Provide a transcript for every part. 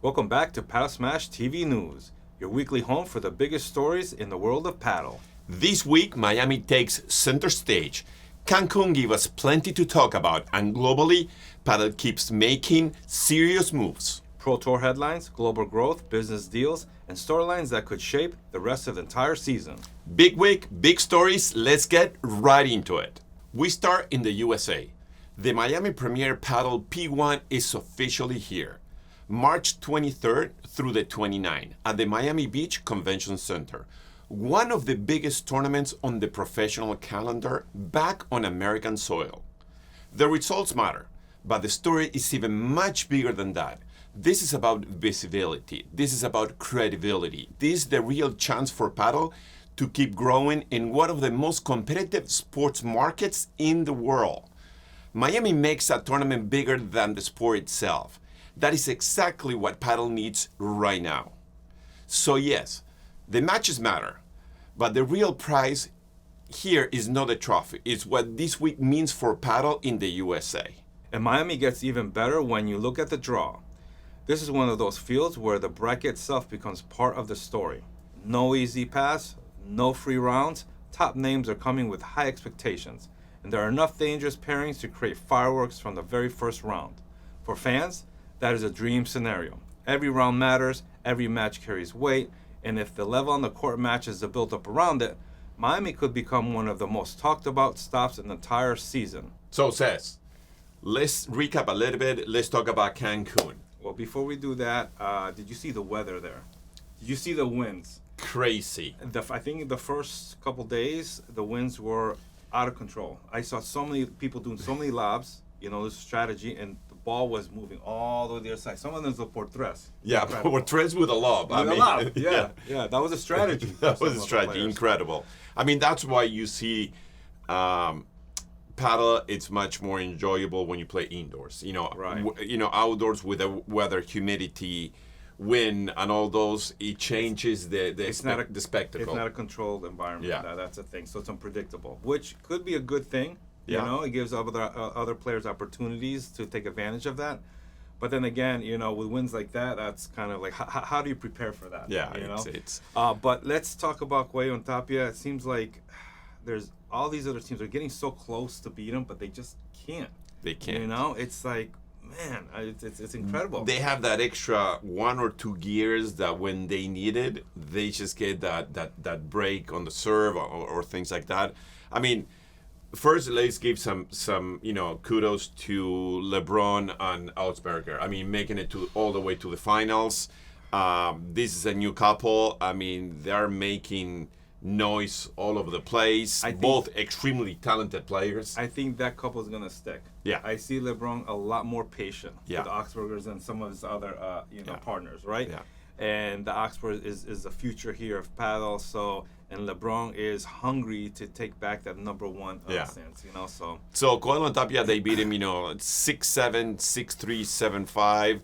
Welcome back to Padel Smash TV News, your weekly home for the biggest stories in the world of paddle. This week, Miami takes center stage. Cancun gives us plenty to talk about, and globally, Padel keeps making serious moves. Pro Tour headlines, global growth, business deals, and storylines that could shape the rest of the entire season. Big week, big stories. Let's get right into it. We start in the USA. The Miami Premier Padel P1 is officially here. March 23rd through the 29th at the Miami Beach Convention Center. One of the biggest tournaments on the professional calendar back on American soil. The results matter, but the story is even much bigger than that. This is about visibility. This is about credibility. This is the real chance for paddle to keep growing in one of the most competitive sports markets in the world. Miami makes a tournament bigger than the sport itself. That is exactly what paddle needs right now. So yes, the matches matter, but the real prize here is not the trophy. It's what this week means for paddle in the USA. And Miami gets even better when you look at the draw. This is one of those fields where the bracket itself becomes part of the story. No easy pass, no free rounds. Top names are coming with high expectations, and there are enough dangerous pairings to create fireworks from the very first round. For fans, that is a dream scenario. Every round matters, every match carries weight, and if the level on the court matches the build-up around it, Miami could become one of the most talked about stops in the entire season. So Cés, let's recap a little bit. Let's talk about Cancun. Well, before we do that, did you see the weather there? Did you see the winds? Crazy. I think the first couple days, the winds were out of control. I saw so many people doing so many lobs, this strategy, and the ball was moving all the way to the other side. Some of them were por tres. Yeah, por tres with a lob. Yeah, that was a strategy. That was a strategy. Incredible. I mean, that's why you see paddle, it's much more enjoyable when you play indoors. Right. Outdoors with the weather, humidity, wind, and all those, it changes the spectacle. It's not a controlled environment. Yeah. That's a thing. So it's unpredictable, which could be a good thing. Yeah. It gives other players opportunities to take advantage of that. But then again, with wins like that, that's kind of like, how do you prepare for that? Yeah, it's But let's talk about Coello and Tapia. It seems like there's all these other teams are getting so close to beat them, but they just can't. They can't. It's like, man, it's incredible. They have that extra 1 or 2 gears that when they need it, they just get that break on the serve or things like that. I mean, first, let's give some kudos to Lebron and Augsberger. I mean, making it all the way to the finals. This is a new couple. I mean, they're making noise all over the place. Both extremely talented players. I think that couple is gonna stick. Yeah. I see Lebron a lot more patient Yeah. with the Augsburgers than some of his other partners, right? Yeah. And the Augsburg is the future here of paddle. And Lebron is hungry to take back that number one stance, So Coello and Tapia, they beat him, 6-7, 6-3, 7-5.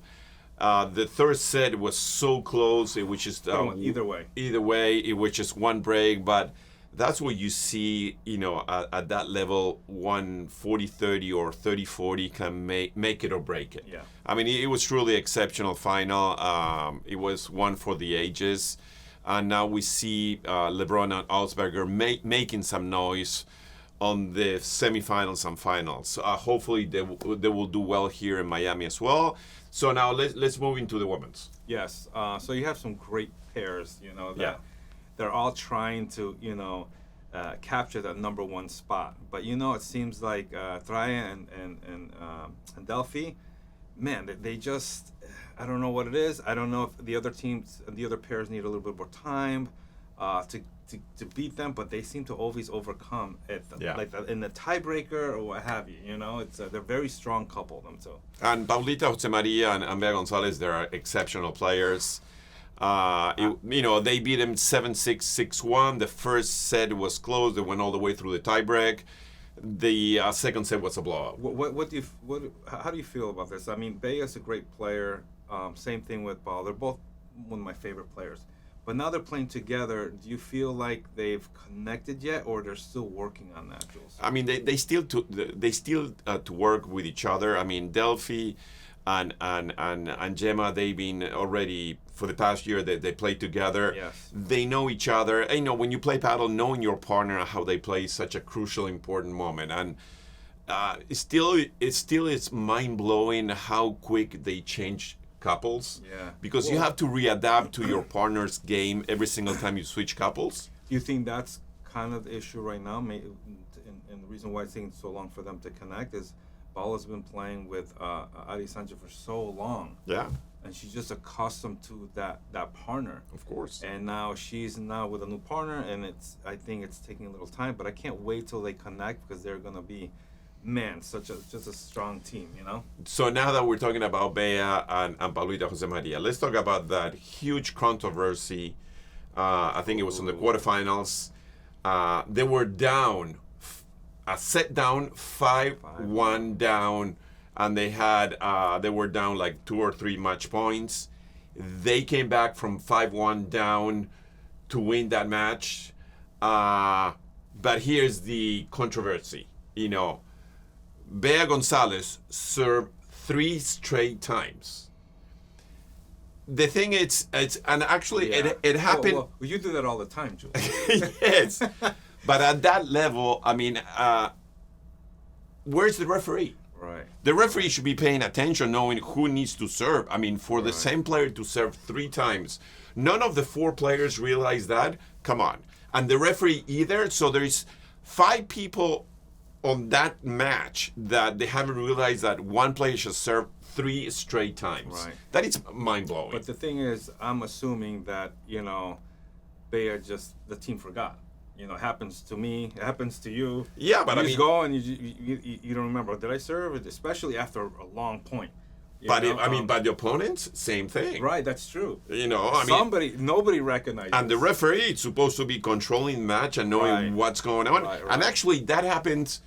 The third set was so close. It was just either way, it was just one break. But that's what you see, at that level, 40-30 or 30-40 can make it or break it. Yeah. I mean, it was truly exceptional final. It was one for the ages. And now we see Lebron and Augsberger making some noise on the semifinals and finals. Hopefully they will do well here in Miami as well. So now let's move into the women's. Yes. So you have some great pairs, that Yeah. they're all trying to, capture that number one spot. But it seems like Traya and Delphi, man, they just, I don't know what it is. I don't know if the other teams and the other pairs need a little bit more time to beat them, but they seem to always overcome it, like in the tiebreaker or what have you. They're a very strong couple, them two. And Paulita Jose Maria and Bea Gonzalez, they're exceptional players. They beat him 7-6, 6-1. The first set was close. They went all the way through the tiebreak. The second set was a blowout. How do you feel about this? I mean, Bea's a great player. Same thing with Paul. They're both one of my favorite players. But now they're playing together. Do you feel like they've connected yet, or they're still working on that, Jules? I mean, they still to work with each other. I mean, Delphi and Gemma, they've been already for the past year that they played together. Yes. They know each other. And, when you play paddle, knowing your partner and how they play is such a crucial, important moment. And it still is mind blowing how quick they change couples. Yeah. Because you have to readapt to your partner's game every single time you switch couples. Do you think that's kind of the issue right now? And the reason why it's taking so long for them to connect is Paula's been playing with Ari Sanchez for so long. Yeah. And she's just accustomed to that partner. Of course. And now she's with a new partner, and I think it's taking a little time, but I can't wait till they connect because they're gonna be, just a strong team, So now that we're talking about Bea and Paulita Jose Maria, let's talk about that huge controversy. I think it was in the quarterfinals. They were down, a set down, 5-1 down, and they were down like 2 or 3 match points. They came back from 5-1 down to win that match. But here's the controversy, Bea Gonzalez served 3 straight times. The thing is, and actually it happened. Well, you do that all the time, Jules. Yes, but at that level, where's the referee? Right. The referee should be paying attention, knowing who needs to serve. For the same player to serve 3 times, none of the 4 players realize that. Come on, and the referee either. So there's 5 people on that match that they haven't realized that one player should serve 3 straight times. Right. That is mind-blowing. But the thing is, I'm assuming that, Bea the team forgot. It happens to me, it happens to you. Yeah, but you just go and you don't remember. Did I serve it? Especially after a long point. But the opponents, same thing. Right, that's true. Nobody recognizes. And the referee is supposed to be controlling the match and knowing what's going on. Right. And actually, that happened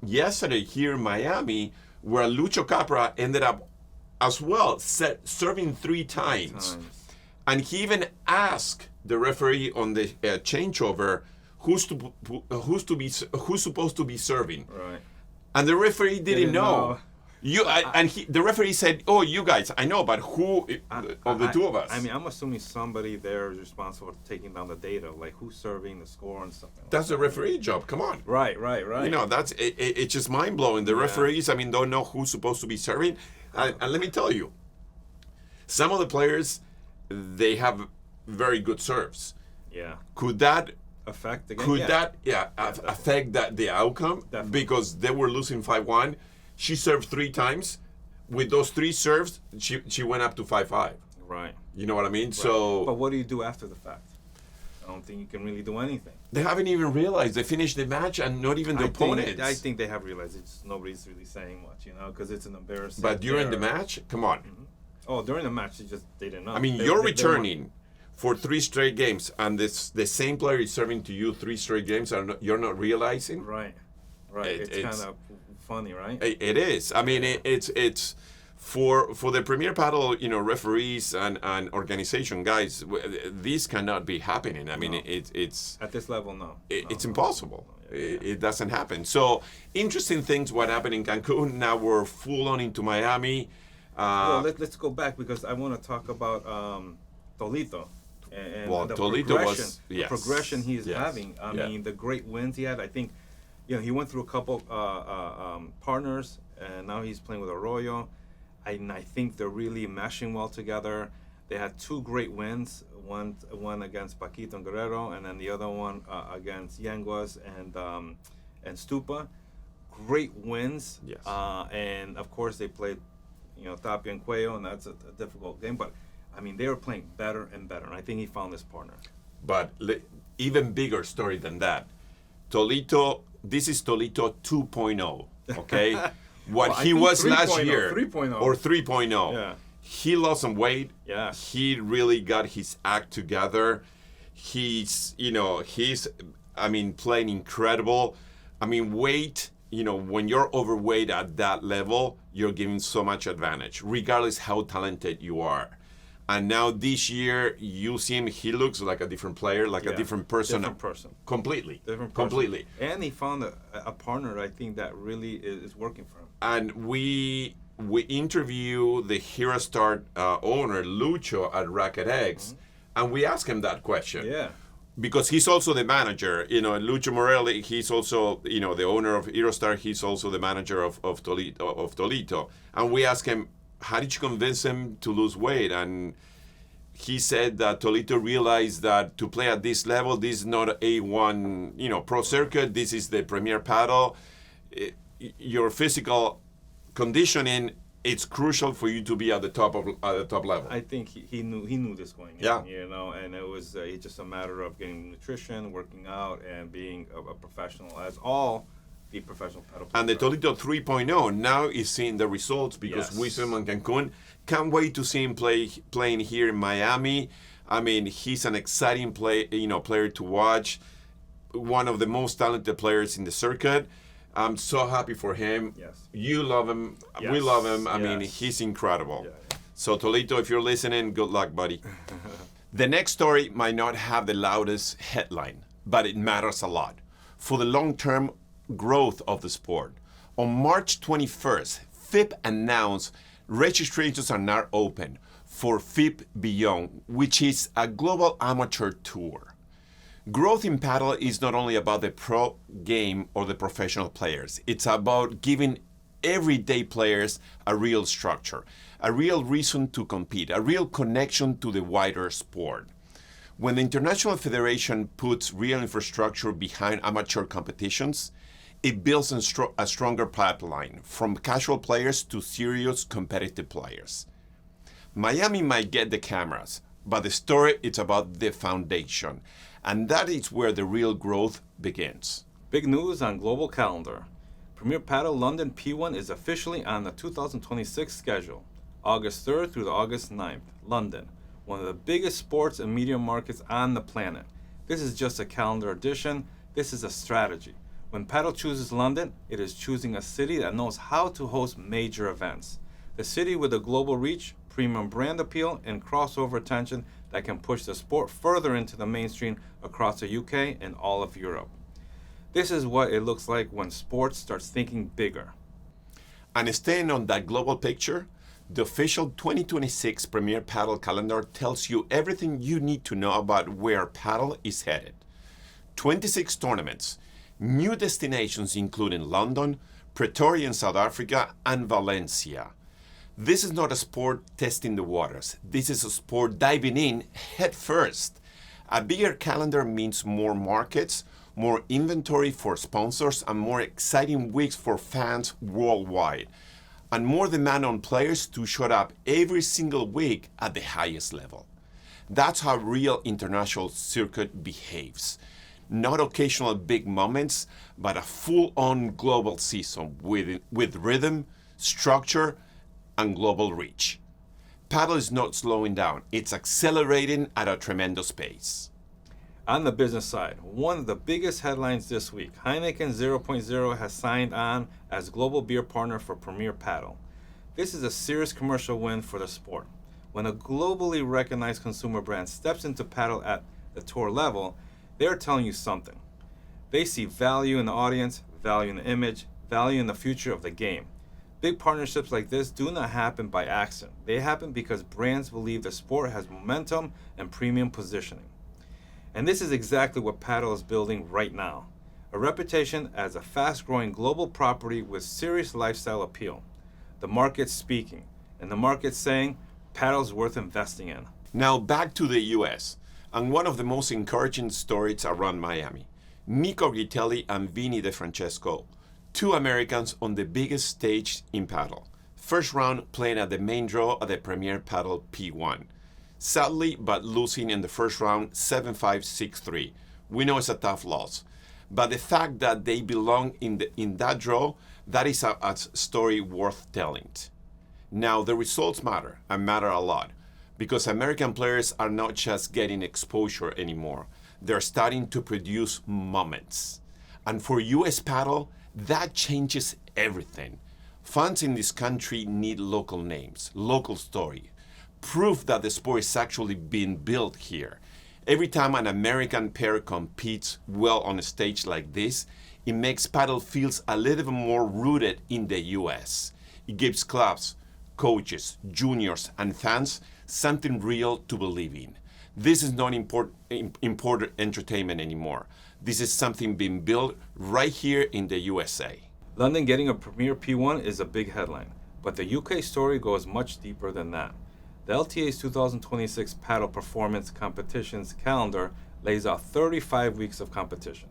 yesterday here in Miami, where Lucho Capra ended up as well serving 3 times. And he even asked the referee on the changeover who's supposed to be serving. Right. And the referee didn't know. The referee said, "Oh, you guys, I know, but who of the 2 of us?" I'm assuming somebody there is responsible for taking down the data, like who's serving, the score, and stuff. That's the referee job. Come on. Right. That's it's just mind blowing. The referees, don't know who's supposed to be serving. And let me tell you, some of the players, they have very good serves. Yeah. Could that affect the game? Affect the outcome? Definitely. Because they were losing 5-1. She served 3 times. With those 3 serves, she went up to 5-5. Right. You know what I mean? Right. So. But what do you do after the fact? I don't think you can really do anything. They haven't even realized they finished the match, and not even the opponents. I think they have realized nobody's really saying much, because it's an embarrassing. But during the match, come on. Mm-hmm. Oh, during the match, they didn't know. You're returning for 3 straight games, and the same player is serving to you 3 straight games, and you're not realizing. Right. It's kind of funny, right? It is. It's for the Premier Padel, referees and organization guys. This cannot be happening. It's at this level, no. It's impossible. No. It doesn't happen. So interesting things what happened in Cancun. Now we're full on into Miami. Let's go back because I want to talk about Toledo. And the Toledo progression he's having. The great wins he had. I think, he went through a couple partners, and now he's playing with Arroyo. And I think they're really meshing well together. They had 2 great wins. One against Paquito and Guerrero, and then the other one against Yanguas and Stupa. Great wins. Yes. And of course they played, Tapia and Coello, and that's a difficult game. But they were playing better and better, and I think he found his partner. But even bigger story than that, Toledo. This is Toledo 2.0. Okay, he was last year 3.0 or 3.0. Yeah. He lost some weight. Yeah. He really got his act together. He's playing incredible. Weight. When you're overweight at that level, you're giving so much advantage, regardless how talented you are. And now this year, you see him, he looks like a different player, like a different person. Different person. Completely. Different person. Completely. And he found a partner, I think, that really is working for him. And we we interviewed the Hero Start owner, Lucho, at Racket X, and we asked him that question. Yeah. Because he's also the manager, Lucho Morelli, he's also, the owner of Eurostar, he's also the manager of Toledo. And we asked him, how did you convince him to lose weight? And he said that Toledo realized that to play at this level, this is not a A1, pro circuit, this is the Premier Padel. Your physical conditioning, it's crucial for you to be at the top level. I think he knew this going in, and it was just a matter of getting nutrition, working out, and being a professional, as all the professional paddle players. And the Toledo 3.0 now is seeing the results because we saw him in Cancun. Can't wait to see him playing here in Miami. I mean, he's an exciting player to watch. One of the most talented players in the circuit. I'm so happy for him. Yes. You love him. Yes. We love him. I Yes. mean, he's incredible. Yeah. So, Toledo, if you're listening, good luck, buddy. The next story might not have the loudest headline, but it matters a lot for the long-term growth of the sport. On March 21st, FIP announced registrations are now open for FIP Beyond, which is a global amateur tour. Growth in paddle is not only about the pro game or the professional players. It's about giving everyday players a real structure, a real reason to compete, a real connection to the wider sport. When the International Federation puts real infrastructure behind amateur competitions, it builds a stronger pipeline from casual players to serious competitive players. Miami might get the cameras, but the story is about the foundation. And that is where the real growth begins. Big news on global calendar. Premier Padel London P1 is officially on the 2026 schedule, August 3rd through the August 9th, London, one of the biggest sports and media markets on the planet. This is just a calendar edition. This is a strategy. When Padel chooses London, it is choosing a city that knows how to host major events. The city with a global reach, premium brand appeal, and crossover attention that can push the sport further into the mainstream across the UK and all of Europe. This is what it looks like when sports starts thinking bigger. And staying on that global picture, the official 2026 Premier Padel calendar tells you everything you need to know about where Padel is headed. 26 tournaments, new destinations including London, Pretoria in South Africa, and Valencia. This is not a sport testing the waters. This is a sport diving in head first. A bigger calendar means more markets, more inventory for sponsors, and more exciting weeks for fans worldwide. And more demand on players to show up every single week at the highest level. That's how real international circuit behaves. Not occasional big moments, but a full-on global season with rhythm, structure, and global reach. Padel is not slowing down, it's accelerating at a tremendous pace. On the business side, one of the biggest headlines this week, Heineken 0.0 has signed on as global beer partner for Premier Padel. This is a serious commercial win for the sport. When a globally recognized consumer brand steps into Padel at the tour level, they're telling you something. They see value in the audience, value in the image, value in the future of the game. Big partnerships like this do not happen by accident. They happen because brands believe the sport has momentum and premium positioning. And this is exactly what Padel is building right now. A reputation as a fast-growing global property with serious lifestyle appeal. The market's speaking, and the market's saying Padel's worth investing in. Now back to the US, and one of the most encouraging stories around Miami. Nico Gritelli and Vinny DeFrancesco, two Americans on the biggest stage in Padel. First round playing at the main draw at the Premier Padel P1. Sadly, but losing in the first round 7-5, 6-3. We know it's a tough loss. But the fact that they belong in that draw, that is a story worth telling. Now, the results matter, and matter a lot, because American players are not just getting exposure anymore. They're starting to produce moments. And for US Padel, that changes everything. Fans in this country need local names, local story, proof that the sport is actually being built here. Every time an American pair competes well on a stage like this, it makes Padel feels a little more rooted in the US. It gives clubs, coaches, juniors, and fans something real to believe in. This is not imported entertainment anymore. This is something being built right here in the USA. London getting a Premier P1 is a big headline, but the UK story goes much deeper than that. The LTA's 2026 Padel Performance Competitions calendar lays out 35 weeks of competition,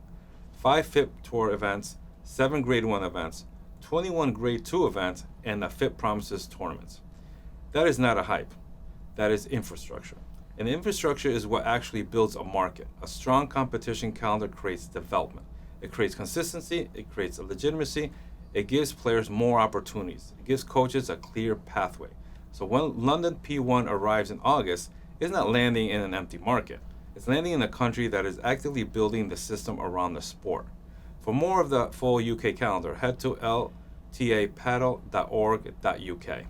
5 FIP Tour events, 7 Grade 1 events, 21 Grade 2 events, and the FIP Promises tournaments. That is not a hype. That is infrastructure. And infrastructure is what actually builds a market. A strong competition calendar creates development. It creates consistency, it creates a legitimacy, it gives players more opportunities, it gives coaches a clear pathway. So when London P1 arrives in August, it's not landing in an empty market. It's landing in a country that is actively building the system around the sport. For more of the full UK calendar, head to ltapadel.org.uk.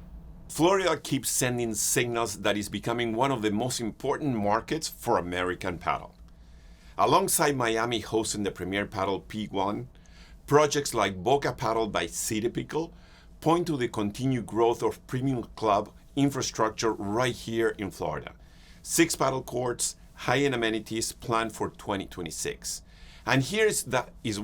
Florida keeps sending signals that is becoming one of the most important markets for American paddle. Alongside Miami hosting the Premier Padel P1, projects like Boca Padel by City Pickle point to the continued growth of premium club infrastructure right here in Florida. 6 paddle courts, high-end amenities planned for 2026. And here's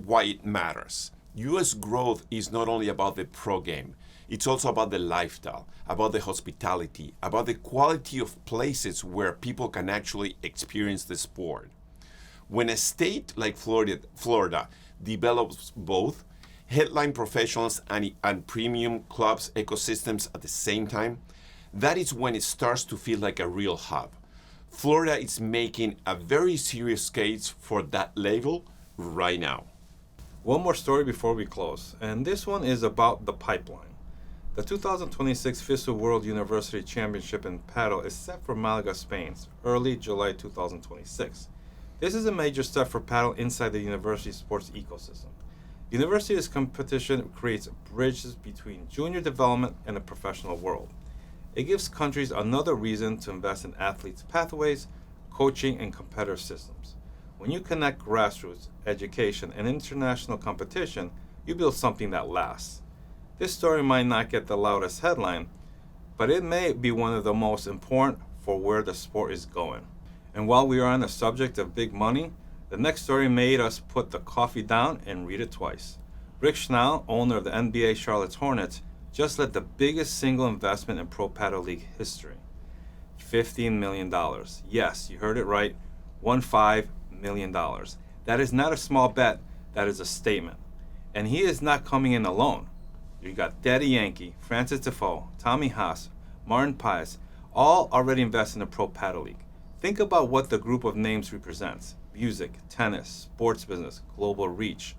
why it matters. US growth is not only about the pro game, it's also about the lifestyle, about the hospitality, about the quality of places where people can actually experience the sport. When a state like Florida develops both headline professionals and premium clubs ecosystems at the same time, that is when it starts to feel like a real hub. Florida is making a very serious case for that level right now. One more story before we close, and this one is about the pipeline. The 2026 FISU World University Championship in Padel is set for Malaga, Spain, early July 2026. This is a major step for Padel inside the university sports ecosystem. University's competition creates bridges between junior development and the professional world. It gives countries another reason to invest in athletes' pathways, coaching, and competitive systems. When you connect grassroots, education, and international competition, you build something that lasts. This story might not get the loudest headline, but it may be one of the most important for where the sport is going. And while we are on the subject of big money, the next story made us put the coffee down and read it twice. Rick Schnall, owner of the NBA Charlotte Hornets, just led the biggest single investment in Pro Padel League history. $15 million. Yes, you heard it right. $15 million. That is not a small bet, that is a statement. And he is not coming in alone. You got Daddy Yankee, Francis Defoe, Tommy Haas, Martin Pius, all already invested in the Pro Padel League. Think about what the group of names represents. Music, tennis, sports business, global reach.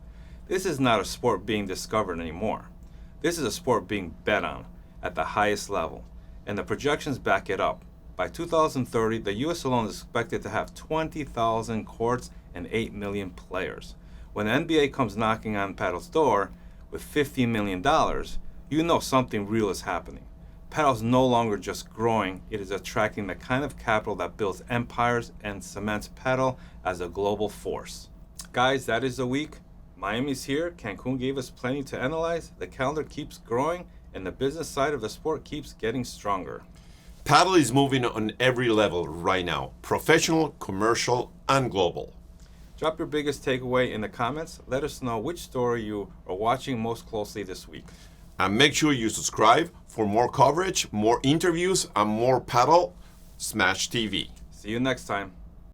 This is not a sport being discovered anymore. This is a sport being bet on at the highest level, and the projections back it up. By 2030, the US alone is expected to have 20,000 courts and 8 million players. When the NBA comes knocking on Padel's door with $15 million, you know something real is happening. Padel's no longer just growing, it is attracting the kind of capital that builds empires and cements Padel as a global force. Guys, that is the week. Miami's here, Cancun gave us plenty to analyze, the calendar keeps growing, and the business side of the sport keeps getting stronger. Padel is moving on every level right now, professional, commercial, and global. Drop your biggest takeaway in the comments. Let us know which story you are watching most closely this week. And make sure you subscribe for more coverage, more interviews, and more Padel Smash TV. See you next time.